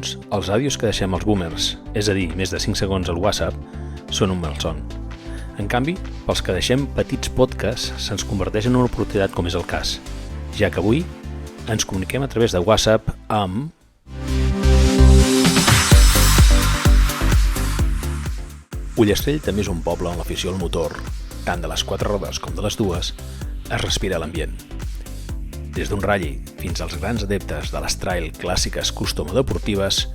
segons, els àudios que deixem els boomers, és a dir, més de 5 segons al WhatsApp, són un malson. En canvi, pels que deixem petits podcasts, se'ns converteix en una oportunitat com és el cas, ja que avui ens comuniquem a través de WhatsApp amb... Ullastrell també és un poble on l'afició al motor, tant de les 4 rodes com de les 2, es respira a l'ambient. Des d'un rally fins als grans adeptes de les trail clàssiques custom o deportives,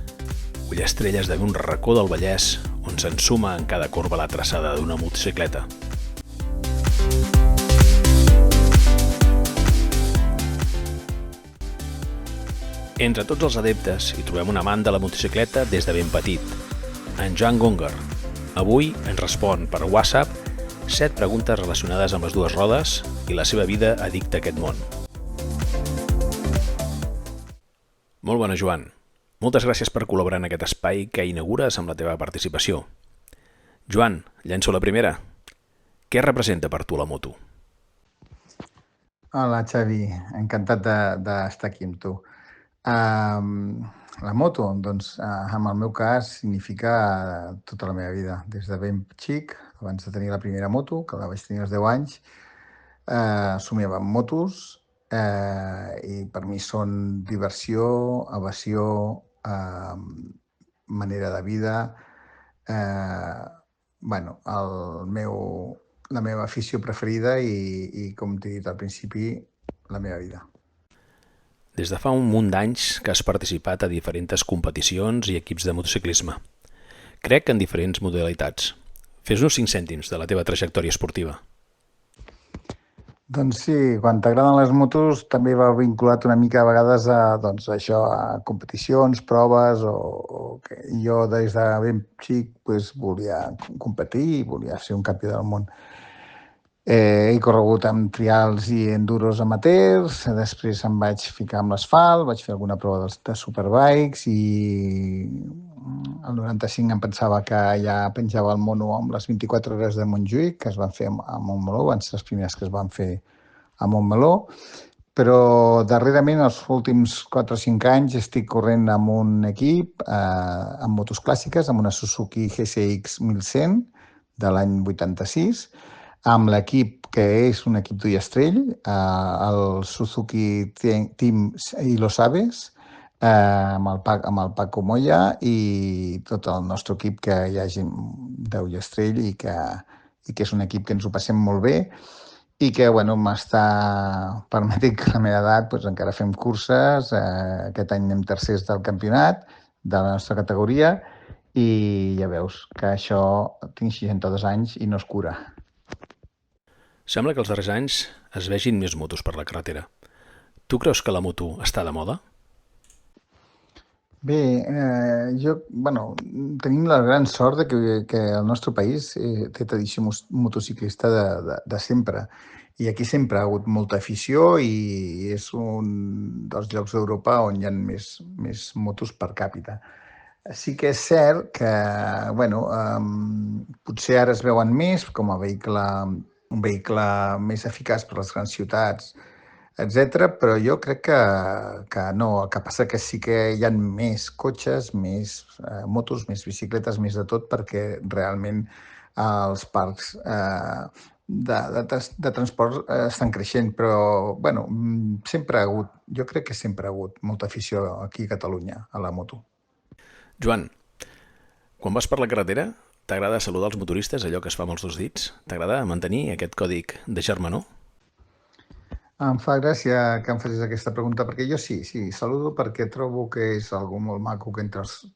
Ullastrell esdevé un racó del Vallès on s'ensuma en cada corba la traçada d'una motocicleta. Entre tots els adeptes hi trobem un amant de la motocicleta des de ben petit, en Joan Gónger. Avui ens respon per WhatsApp 7 preguntes relacionades amb les 2 rodes i la seva vida addicta a aquest món. Molt bona, Joan. Moltes gràcies per col·laborar en aquest espai que inaugures amb la teva participació. Joan, llenço la primera. Què representa per tu la moto? Hola, Xavi. Encantat d'estar aquí amb tu. La moto, doncs, en el meu cas, significa tota la meva vida. Des de ben xic, abans de tenir la primera moto, que la vaig tenir als 10 anys, somiava amb motos, i per mi són diversió, evasió, manera de vida, la meva afició preferida i com t'he dit al principi, la meva vida. Des de fa un munt d'anys que has participat a diferents competicions i equips de motociclisme. Crec que en diferents modalitats. Fes-nos 5 cèntims de la teva trajectòria esportiva. Doncs sí, quan t'agraden les motos també va vinculat una mica a vegades a competicions, proves, o que jo des de ben xic volia competir i volia ser un campió del món. He corregut amb trials i enduros amateurs, després em vaig ficar amb l'asfalt, vaig fer alguna prova de superbikes i el 95 em pensava que ja penjava el mono amb les 24 hores de Montjuïc, que es van fer a Montmeló, van ser les primeres que es van fer a Montmeló, però darrerament, els últims 4 o 5 anys, estic corrent amb un equip, amb motos clàssiques, amb una Suzuki GSX 1100 de l'any 86, amb l'equip que és un equip d'Ullastrell, el Suzuki Team Lo Sabes, amb el Paco Moya i tot el nostre equip, que hi ha gent d'Ullastrell i que és un equip que ens ho passem molt bé i que m'està permetent que a la meva edat encara fem curses. Aquest any anem tercers del campionat de la nostra categoria i ja veus que això, tinc 62 anys i no es cura. Sembla que els darrers anys es vegin més motos per la carretera. Tu creus que la moto està de moda? Bé, tenim la gran sort que el nostre país té tradició motociclista de sempre. I aquí sempre ha hagut molta afició i és un dels llocs d'Europa on hi ha més motos per càpita. Sí que és cert que, potser ara es veuen més com a un vehicle més eficaç per a les grans ciutats, etc. Però jo crec que no. El que passa que sí que hi ha més cotxes, més motos, més bicicletes, més de tot, perquè realment els parcs de transport estan creixent. Però, sempre ha hagut, jo crec que sempre ha hagut molta afició aquí a Catalunya a la moto. Joan, quan vas per la carretera, t'agrada saludar els motoristes, allò que es fa amb els 2 dits? T'agrada mantenir aquest còdic de germanor? Em fa gràcia que em facis aquesta pregunta, perquè jo sí, saludo perquè trobo que és algo molt maco que entre els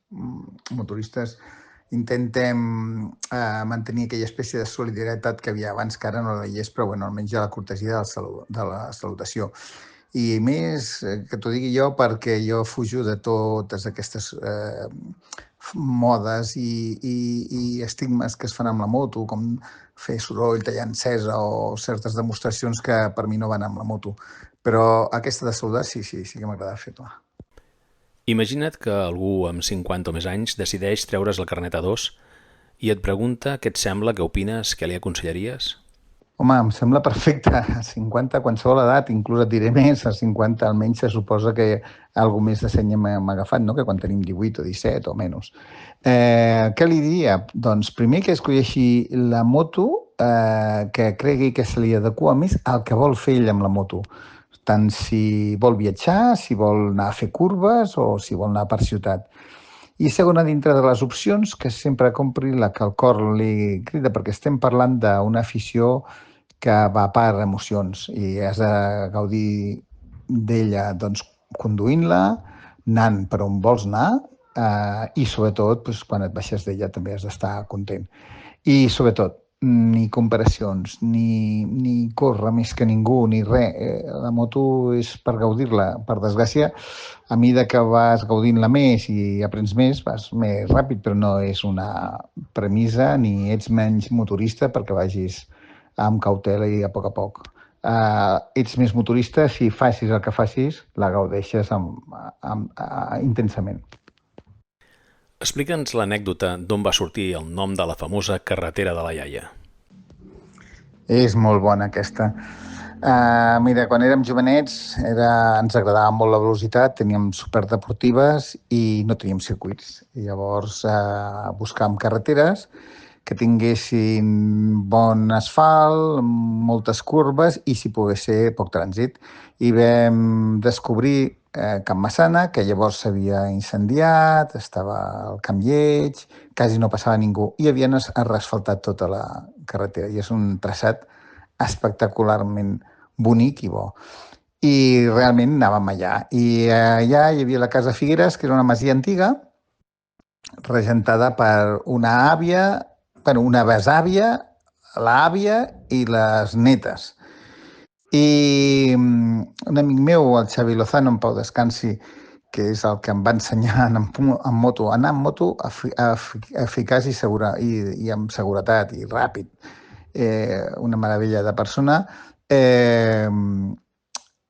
motoristes intentem mantenir aquella espècie de solidaritat que havia abans, que ara no hi és, però almenys hi ha la cortesia de la salutació. I més que t'ho digui jo perquè jo fujo de totes aquestes modes i estigmes que es fan amb la moto, com fer soroll, tallar encesa o certes demostracions que per mi no van amb la moto. Però aquesta de saludar sí que m'agrada fer-la. Imagina't que algú amb 50 o més anys decideix treure's el carnet A2 i et pregunta què et sembla, què opines, què li aconsellaries? Home, em sembla perfecte. A 50, a qualsevol edat, inclús et diré més, a 50 almenys se suposa que alguna més de seny hem agafat, no? Que quan tenim 18 o 17 o menys. Què li diria? Doncs primer que escolleixi la moto que cregui que se li adequa més al que vol fer ell amb la moto. Tant si vol viatjar, si vol anar a fer curves o si vol anar per ciutat. I segona, dintre de les opcions, que sempre compri la que el cor li crida, perquè estem parlant d'una afició que va per emocions i has de gaudir d'ella doncs, conduint-la, anant per on vols anar i sobretot doncs, quan et baixes d'ella també has d'estar content. I sobretot, ni comparacions, ni córrer més que ningú, ni res. La moto és per gaudir-la. Per desgràcia, a mesura que vas gaudint-la més i aprens més, vas més ràpid, però no és una premissa ni ets menys motorista perquè vagis amb cautela i a poc. Ets més motorista si facis el que facis, la gaudeixes intensament. Explica'ns l'anècdota d'on va sortir el nom de la famosa carretera de la iaia. És molt bona aquesta. Mira, quan érem jovenets ens agradava molt la velocitat, teníem superdeportives i no teníem circuits. I llavors buscàvem carreteres que tinguessin bon asfalt, moltes curves i, si pogués ser, poc trànsit. I vam descobrir Can Massana, que llavors s'havia incendiat, estava al Camp Lleig, quasi no passava ningú, i havien reasfaltat tota la carretera. I és un traçat espectacularment bonic i bo. I realment anàvem allà. I allà hi havia la Casa Figueres, que era una masia antiga, regentada per una àvia, una besàvia, l'àvia i les netes. I un amic meu, el Xavi Lozano, en pau descansi, que és el que em va ensenyar en moto, anar amb moto eficaç i amb seguretat i ràpid. Una meravella de persona.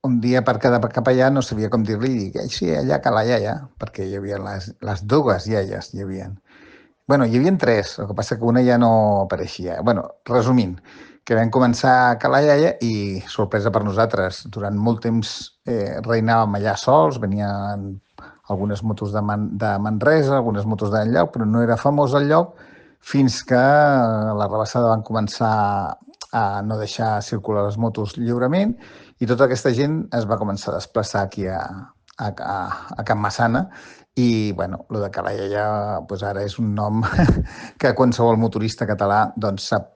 Un dia per quedar cap allà no sabia com dir-li i dic, sí, allà a la iaia, perquè hi havia les dues iaies, hi havia. Bueno, hi havia tres, el que passa que una ja no apareixia. Bueno, resumint, que vam començar a Cala Iaia i, sorpresa per nosaltres, durant molt temps reinàvem allà sols, venien algunes motos de Manresa, algunes motos d'enlloc, però no era famós el lloc, fins que a la rebassada van començar a no deixar circular les motos lliurement i tota aquesta gent es va començar a desplaçar aquí a Can Massana i, bueno, lo de Cala Iaia doncs ara és un nom que qualsevol motorista català doncs sap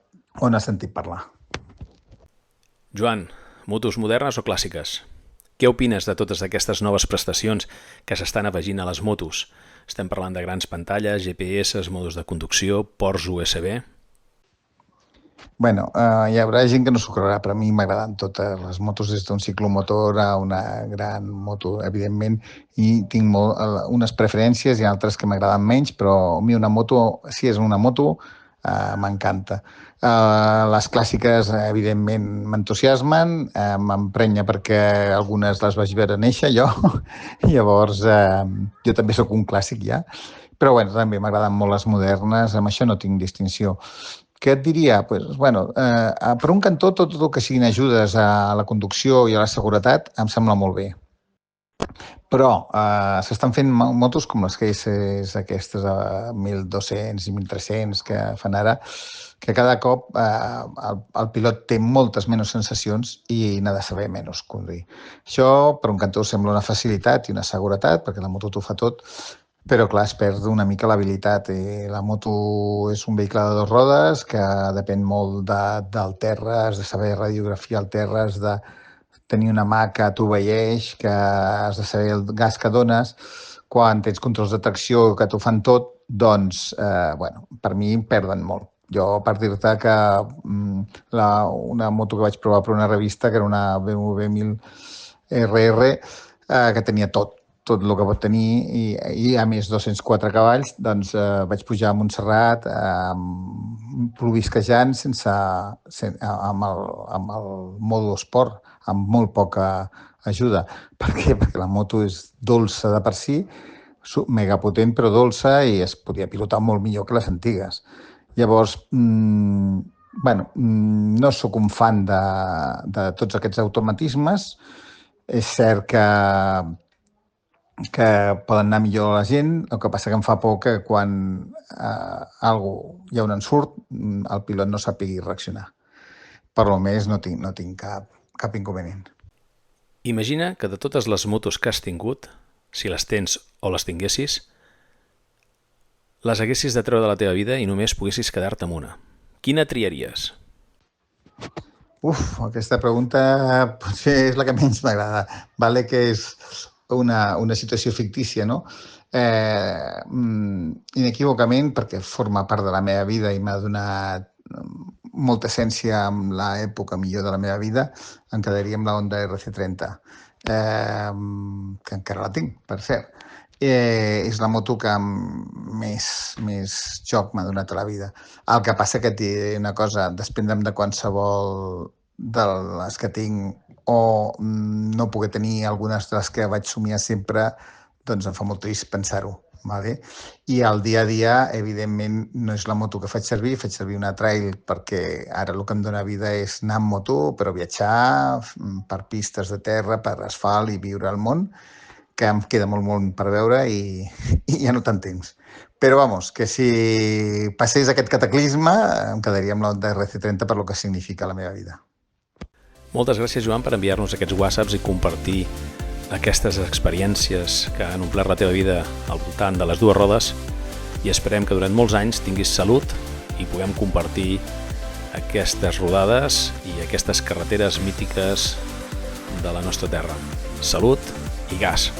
on ha sentit parlar. Joan, motos modernes o clàssiques? Què opines de totes aquestes noves prestacions que s'estan afegint a les motos? Estem parlant de grans pantalles, GPS, modos de conducció, ports USB... Bueno, hi haurà gent que no s'ho creurà, però a mi m'agraden totes les motos, des d'un ciclomotor a una gran moto, evidentment, i tinc unes preferències i altres que m'agraden menys, però a mi una moto, si és una moto, m'encanta. Les clàssiques, evidentment, m'entusiasmen, m'emprenya perquè algunes les vaig veure néixer jo, llavors jo també sóc un clàssic ja, però bueno, també m'agraden molt les modernes, amb això no tinc distinció. Què et diria? Per un cantó, tot el que siguin ajudes a la conducció i a la seguretat em sembla molt bé. Però s'estan fent motos com les cases aquestes a 1.200 i 1.300 que fan ara, que cada cop el pilot té moltes menys sensacions i n'ha de saber menys conduir. Això, per un cantó, sembla una facilitat i una seguretat, perquè la moto t'ho fa tot, però, clar, es perd una mica l'habilitat. La moto és un vehicle de dues rodes que depèn molt del terra, has de saber radiografiar el terra, has de tenir una mà que t'obeeix, que has de saber el gas que dones. Quan tens controls de tracció que t'ho fan tot, doncs, per mi perden molt. Jo, per dir-te que una moto que vaig provar per una revista, que era una BMW 1000RR, que tenia tot el que pot tenir i a més 204 cavalls, doncs vaig pujar a Montserrat plovisquejant amb el modo esport, amb molt poca ajuda. Per què? Perquè la moto és dolça de per si, mega potent però dolça i es podia pilotar molt millor que les antigues. Llavors, Bueno, no sóc un fan de tots aquests automatismes. És cert que poden anar millor a la gent, el que passa que em fa por que quan hi ha un ensurt, el pilot no sàpigui reaccionar. Per lo més no tinc cap inconvenient. Imagina que de totes les motos que has tingut, si les tens o les tinguessis, les haguessis de treure de la teva vida i només poguessis quedar-te amb una. Quina triaries? Aquesta pregunta potser és la que menys m'agrada. Vale que és una situació fictícia, no? Inequívocament, perquè forma part de la meva vida i m'ha donat molta essència amb l'època millor de la meva vida, em quedaria amb la Honda RC30, que encara la tinc, per cert. És la moto que més joc m'ha donat a la vida. El que passa que té una cosa, desprendre'm de qualsevol de les que tinc o no poder tenir algunes de les que vaig somiar sempre, doncs em fa molt trist pensar-ho. Vale? I el dia a dia, evidentment, no és la moto que faig servir una trail perquè ara el que em dóna vida és anar amb moto, però viatjar per pistes de terra, per asfalt i viure al món, que em queda molt per veure i ja no tant temps. Però vamos, que si passés aquest cataclisme em quedaria amb la Honda RC30 per lo que significa la meva vida. Moltes gràcies, Joan, per enviar-nos aquests whatsapps i compartir aquestes experiències que han omplert la teva vida al voltant de les dues rodes, i esperem que durant molts anys tinguis salut i puguem compartir aquestes rodades i aquestes carreteres mítiques de la nostra terra. Salut i gas!